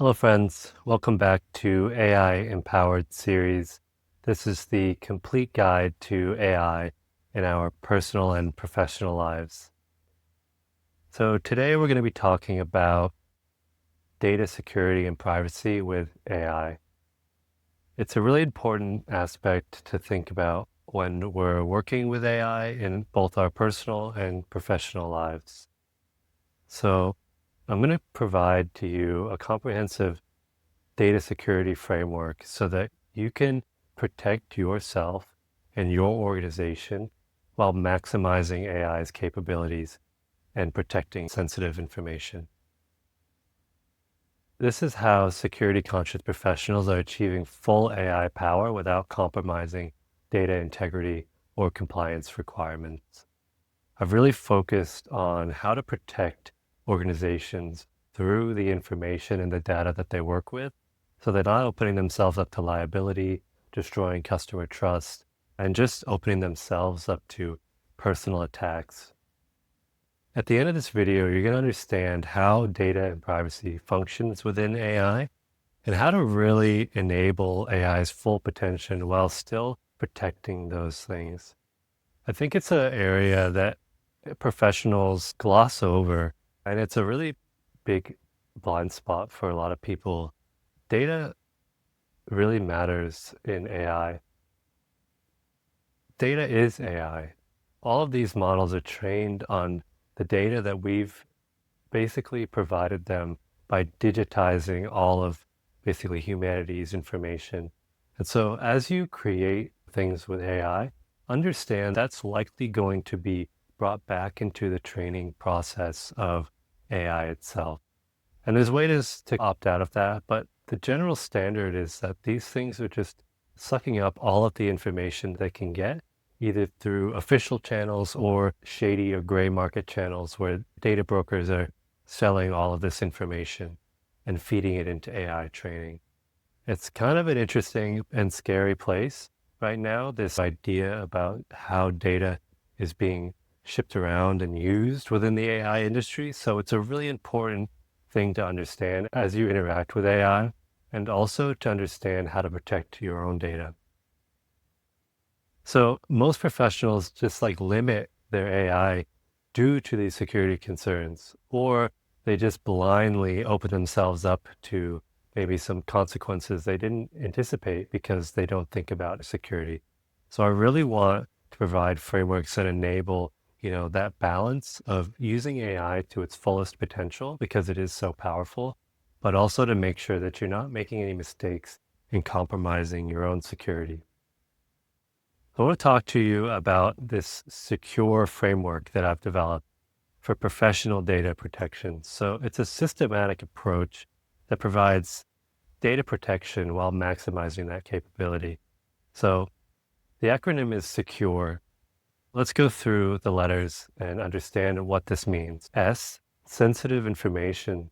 Hello, friends. Welcome back to AI Empowered series. This is the complete guide to AI in our personal and professional lives. So today we're going to be talking about data security and privacy with AI. It's a really important aspect to think about when we're working with AI in both our personal and professional lives. So I'm going to provide to you a comprehensive data security framework so that you can protect yourself and your organization while maximizing AI's capabilities and protecting sensitive information. This is how security conscious professionals are achieving full AI power without compromising data integrity or compliance requirements. I've really focused on how to protect organizations through the information and the data that they work with, so they're not opening themselves up to liability, destroying customer trust, and just opening themselves up to personal attacks. At the end of this video, you're going to understand how data and privacy functions within AI and how to really enable AI's full potential while still protecting those things. I think it's an area that professionals gloss over, and it's a really big blind spot for a lot of people. Data really matters in AI. Data is AI. All of these models are trained on the data that we've basically provided them by digitizing all of basically humanity's information. And so as you create things with AI, understand that's likely going to be brought back into the training process of AI itself. And there's ways to opt out of that, but the general standard is that these things are just sucking up all of the information they can get, either through official channels or shady or gray market channels where data brokers are selling all of this information and feeding it into AI training. It's kind of an interesting and scary place right now, this idea about how data is being shipped around and used within the AI industry. So it's a really important thing to understand as you interact with AI, and also to understand how to protect your own data. So most professionals just limit their AI due to these security concerns, or they just blindly open themselves up to maybe some consequences they didn't anticipate because they don't think about security. So I really want to provide frameworks that enable that balance of using AI to its fullest potential because it is so powerful, but also to make sure that you're not making any mistakes in compromising your own security. So I want to talk to you about this secure framework that I've developed for professional data protection. So it's a systematic approach that provides data protection while maximizing that capability. So the acronym is SECURE. Let's go through the letters and understand what this means. S, sensitive information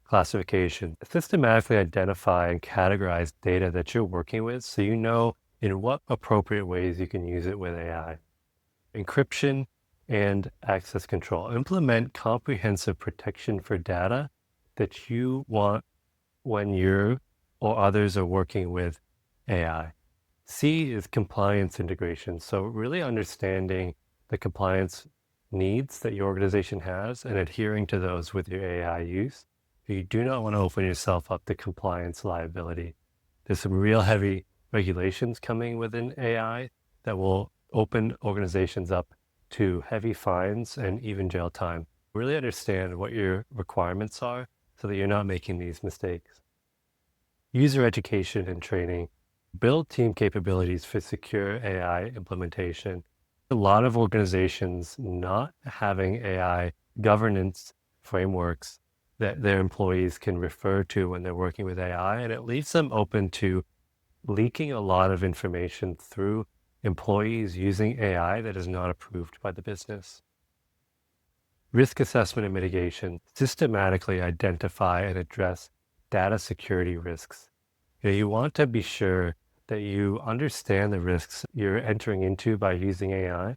classification. Systematically identify and categorize data that you're working with so you know in what appropriate ways you can use it with AI. Encryption and access control. Implement comprehensive protection for data that you want when you or others are working with AI. C is compliance integration. So really understanding the compliance needs that your organization has and adhering to those with your AI use. You do not want to open yourself up to compliance liability. There's some real heavy regulations coming within AI that will open organizations up to heavy fines and even jail time. Really understand what your requirements are so that you're not making these mistakes. User education and training. Build team capabilities for secure AI implementation. A lot of organizations not having AI governance frameworks that their employees can refer to when they're working with AI, and it leaves them open to leaking a lot of information through employees using AI that is not approved by the business. Risk assessment and mitigation. Systematically identify and address data security risks. You want to be sure that you understand the risks you're entering into by using AI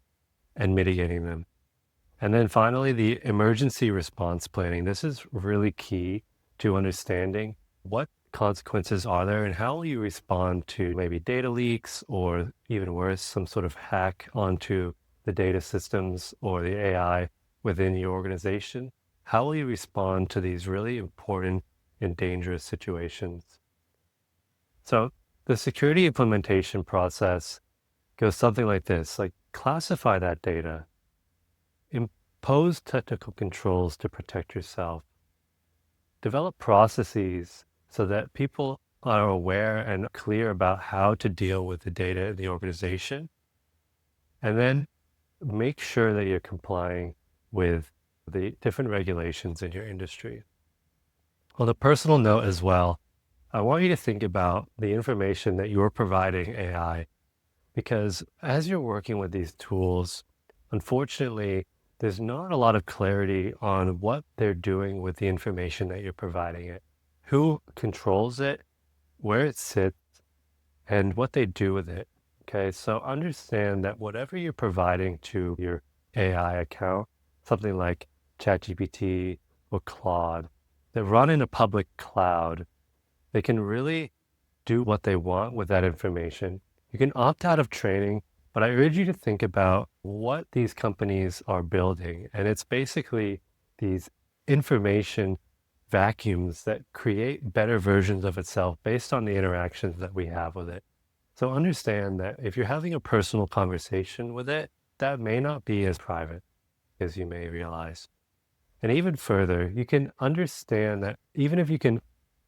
and mitigating them. And then finally, the emergency response planning. This is really key to understanding what consequences are there and how will you respond to maybe data leaks or even worse, some sort of hack onto the data systems or the AI within your organization? How will you respond to these really important and dangerous situations? So the security implementation process goes something like this, like classify that data, impose technical controls to protect yourself, develop processes so that people are aware and clear about how to deal with the data in the organization, and then make sure that you're complying with the different regulations in your industry. On a personal note as well, I want you to think about the information that you're providing AI, because as you're working with these tools, unfortunately, there's not a lot of clarity on what they're doing with the information that you're providing it, who controls it, where it sits, and what they do with it. Okay, so understand that whatever you're providing to your AI account, something like ChatGPT or Claude, that run in a public cloud, they can really do what they want with that information. You can opt out of training, but I urge you to think about what these companies are building. And it's basically these information vacuums that create better versions of itself based on the interactions that we have with it. So understand that if you're having a personal conversation with it, that may not be as private as you may realize. And even further, you can understand that even if you can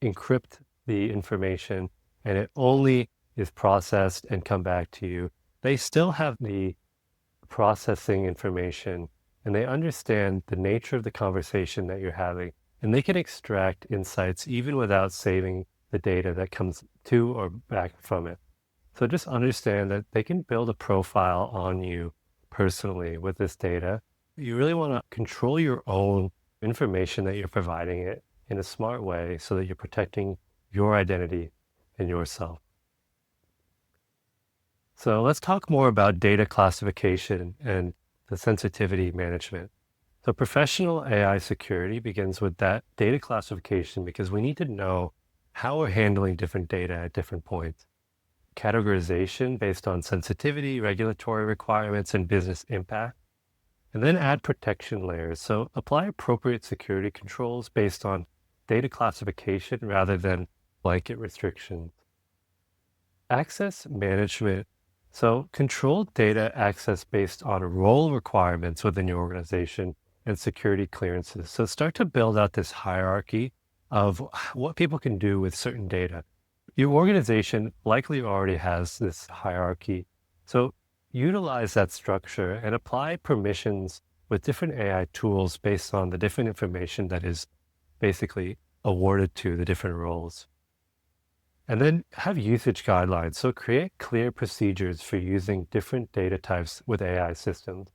encrypt the information and it only is processed and come back to you, they still have the processing information and they understand the nature of the conversation that you're having, and they can extract insights even without saving the data that comes to or back from it. So just understand that they can build a profile on you personally with this data. You really want to control your own information that you're providing it in a smart way so that you're protecting your identity and yourself. So let's talk more about data classification and the sensitivity management. So professional AI security begins with that data classification because we need to know how we're handling different data at different points. Categorization based on sensitivity, regulatory requirements, and business impact. And then add protection layers. So apply appropriate security controls based on data classification rather than blanket restrictions. Access management. So control data access based on role requirements within your organization and security clearances. So start to build out this hierarchy of what people can do with certain data. Your organization likely already has this hierarchy. So utilize that structure and apply permissions with different AI tools based on the different information that is basically awarded to the different roles. And then have usage guidelines. So create clear procedures for using different data types with AI systems.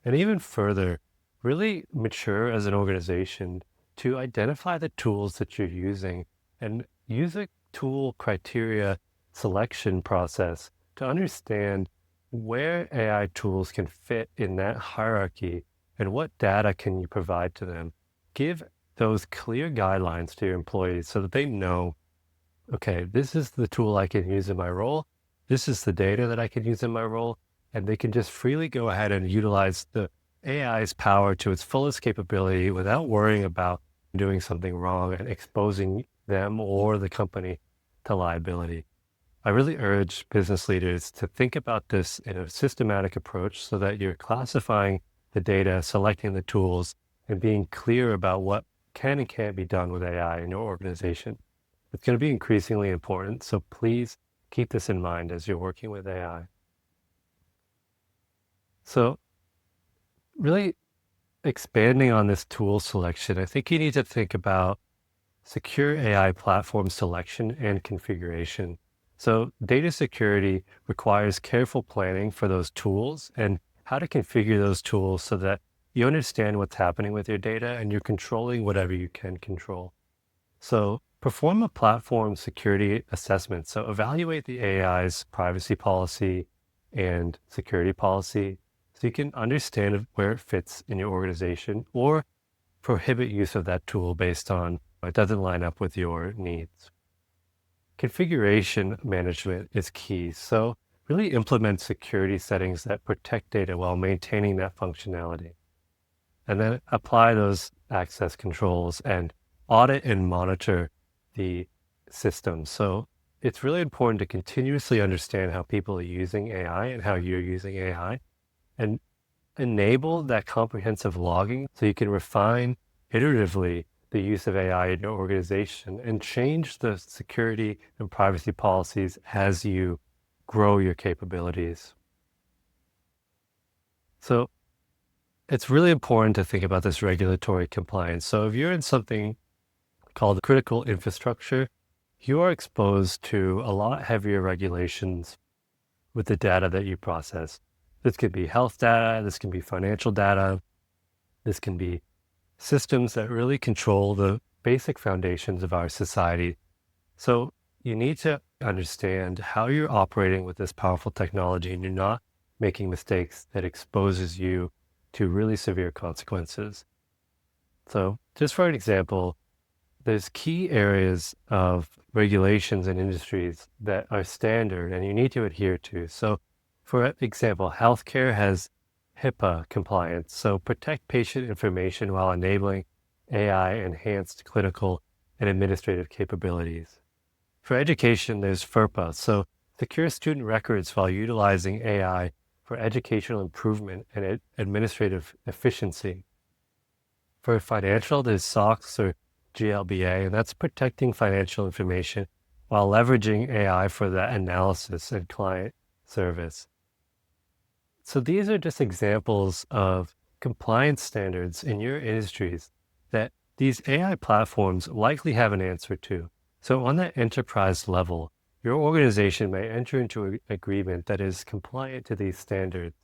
And even further, really mature as an organization to identify the tools that you're using and use a tool criteria selection process to understand where AI tools can fit in that hierarchy and what data can you provide to them. Give those clear guidelines to your employees so that they know, okay, this is the tool I can use in my role. This is the data that I can use in my role. And they can just freely go ahead and utilize the AI's power to its fullest capability without worrying about doing something wrong and exposing them or the company to liability. I really urge business leaders to think about this in a systematic approach so that you're classifying the data, selecting the tools, and being clear about what can and can't be done with AI in your organization. It's going to be increasingly important, so please keep this in mind as you're working with AI. So really expanding on this tool selection, I think you need to think about secure AI platform selection and configuration. So data security requires careful planning for those tools and how to configure those tools so that you understand what's happening with your data and you're controlling whatever you can control. So perform a platform security assessment. So evaluate the AI's privacy policy and security policy so you can understand where it fits in your organization or prohibit use of that tool based on It doesn't line up with your needs. Configuration management is key. So really implement security settings that protect data while maintaining that functionality. And then apply those access controls and audit and monitor the system. So it's really important to continuously understand how people are using AI and how you're using AI, and enable that comprehensive logging so you can refine iteratively the use of AI in your organization and change the security and privacy policies as you grow your capabilities. So it's really important to think about this regulatory compliance. So if you're in something called critical infrastructure, you are exposed to a lot heavier regulations with the data that you process. This could be health data, this can be financial data, this can be systems that really control the basic foundations of our society. So you need to understand how you're operating with this powerful technology and you're not making mistakes that exposes you to really severe consequences. So just for an example, there's key areas of regulations and industries that are standard and you need to adhere to. So for example, healthcare has HIPAA compliance. So protect patient information while enabling AI enhanced clinical and administrative capabilities. For education, there's FERPA. So secure student records while utilizing AI for educational improvement and administrative efficiency. For financial, there's SOX or GLBA, and that's protecting financial information while leveraging AI for that analysis and client service. So these are just examples of compliance standards in your industries that these AI platforms likely have an answer to. So on that enterprise level, your organization may enter into an agreement that is compliant to these standards.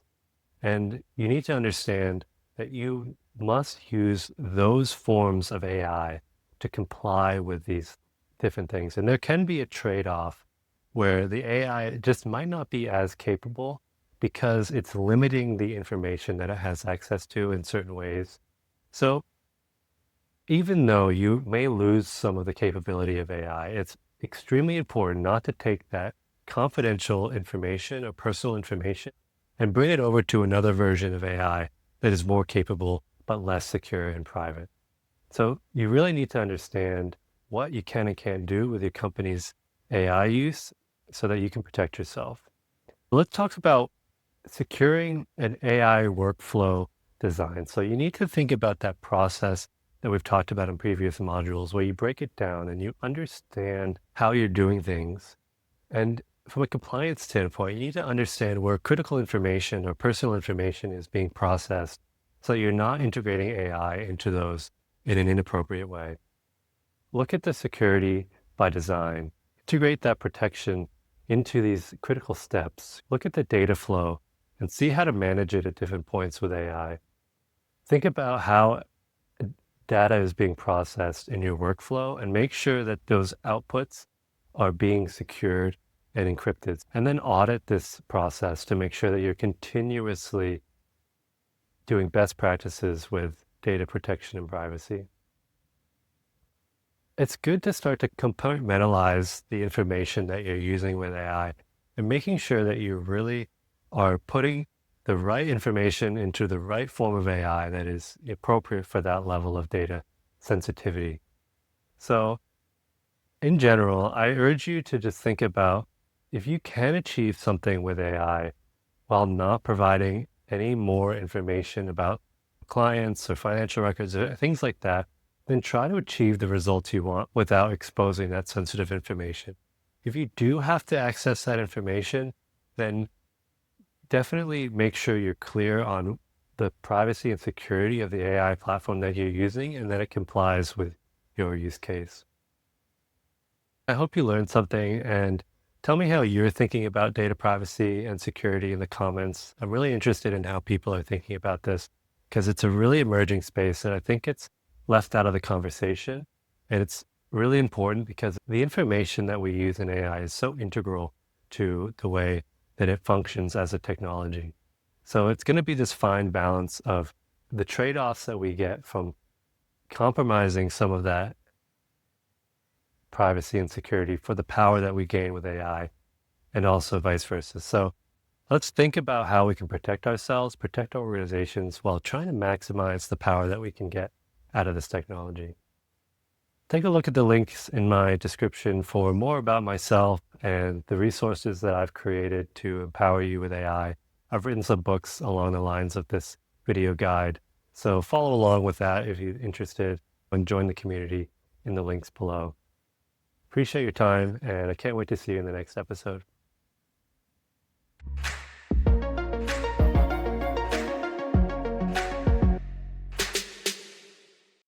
And you need to understand that you must use those forms of AI to comply with these different things. And there can be a trade-off where the AI just might not be as capable because it's limiting the information that it has access to in certain ways. So even though you may lose some of the capability of AI, it's extremely important not to take that confidential information or personal information and bring it over to another version of AI that is more capable but less secure and private. So you really need to understand what you can and can't do with your company's AI use so that you can protect yourself. Let's talk about securing an AI workflow design. So you need to think about that process that we've talked about in previous modules where you break it down and you understand how you're doing things. And from a compliance standpoint, you need to understand where critical information or personal information is being processed so that you're not integrating AI into those in an inappropriate way. Look at the security by design. Integrate that protection into these critical steps. Look at the data flow and see how to manage it at different points with AI. Think about how data is being processed in your workflow and make sure that those outputs are being secured and encrypted. And then audit this process to make sure that you're continuously doing best practices with data protection and privacy. It's good to start to compartmentalize the information that you're using with AI and making sure that you really are putting the right information into the right form of AI that is appropriate for that level of data sensitivity. So in general, I urge you to just think about if you can achieve something with AI while not providing any more information about clients or financial records or things like that, then try to achieve the results you want without exposing that sensitive information. If you do have to access that information, then definitely make sure you're clear on the privacy and security of the AI platform that you're using and that it complies with your use case. I hope you learned something and tell me how you're thinking about data privacy and security in the comments. I'm really interested in how people are thinking about this because it's a really emerging space and I think it's left out of the conversation. And it's really important because the information that we use in AI is so integral to the way that it functions as a technology. So it's going to be this fine balance of the trade-offs that we get from compromising some of that privacy and security for the power that we gain with AI, and also vice versa. So let's think about how we can protect ourselves, protect our organizations while trying to maximize the power that we can get out of this technology. Take a look at the links in my description for more about myself and the resources that I've created to empower you with AI. I've written some books along the lines of this video guide, so follow along with that if you're interested and join the community in the links below. Appreciate your time, and I can't wait to see you in the next episode.